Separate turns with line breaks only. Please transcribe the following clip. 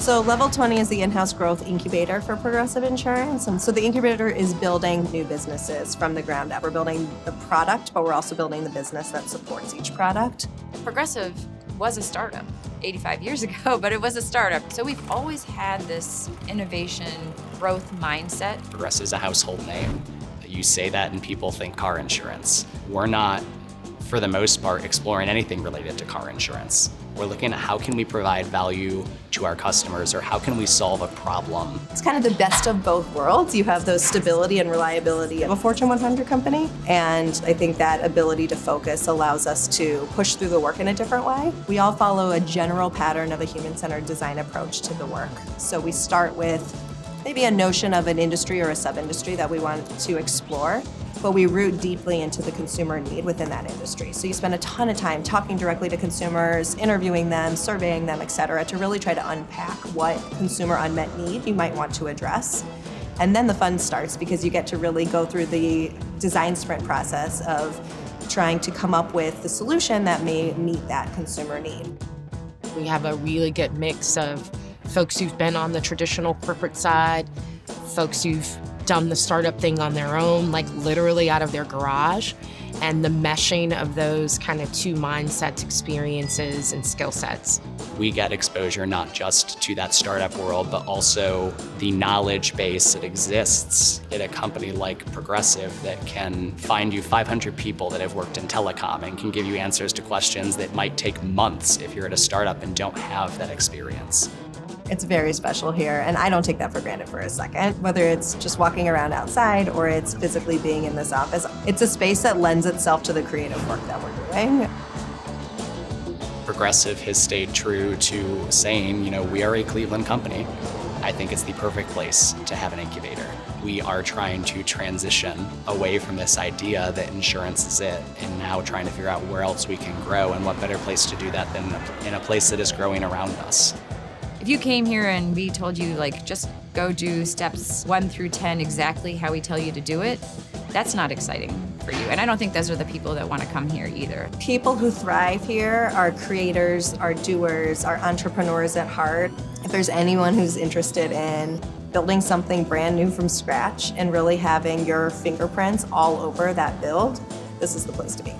So Level20 is the in-house growth incubator for Progressive Insurance. And so the incubator is building new businesses from the ground up. We're building the product, but we're also building the business that supports each product.
Progressive was a startup 85 years ago, but it was a startup. So we've always had this innovation growth mindset.
Progressive is a household name. You say that and people think car insurance. We're not, for the most part, exploring anything related to car insurance. We're looking at how can we provide value to our customers, or how can we solve a problem.
It's kind of the best of both worlds. You have the stability and reliability of a Fortune 100 company, and I think that ability to focus allows us to push through the work in a different way. We all follow a general pattern of a human-centered design approach to the work. So we start with maybe a notion of an industry or a sub-industry that we want to explore, but we root deeply into the consumer need within that industry. So you spend a ton of time talking directly to consumers, interviewing them, surveying them, et cetera, to really try to unpack what consumer unmet need you might want to address. And then the fun starts, because you get to really go through the design sprint process of trying to come up with the solution that may meet that consumer need.
We have a really good mix of folks who've been on the traditional corporate side, folks who've done the startup thing on their own, like literally out of their garage, and the meshing of those kind of two mindsets, experiences, and skill sets.
We get exposure not just to that startup world, but also the knowledge base that exists at a company like Progressive that can find you 500 people that have worked in telecom and can give you answers to questions that might take months if you're at a startup and don't have that experience.
It's very special here, and I don't take that for granted for a second. Whether it's just walking around outside or it's physically being in this office, it's a space that lends itself to the creative work that we're doing.
Progressive has stayed true to saying, we are a Cleveland company. I think it's the perfect place to have an incubator. We are trying to transition away from this idea that insurance is it, and now trying to figure out where else we can grow, and what better place to do that than in a place that is growing around us.
If you came here and we told you, just go do steps 1 through 10 exactly how we tell you to do it, that's not exciting for you. And I don't think those are the people that want to come here either.
People who thrive here are creators, are doers, are entrepreneurs at heart. If there's anyone who's interested in building something brand new from scratch and really having your fingerprints all over that build, this is the place to be.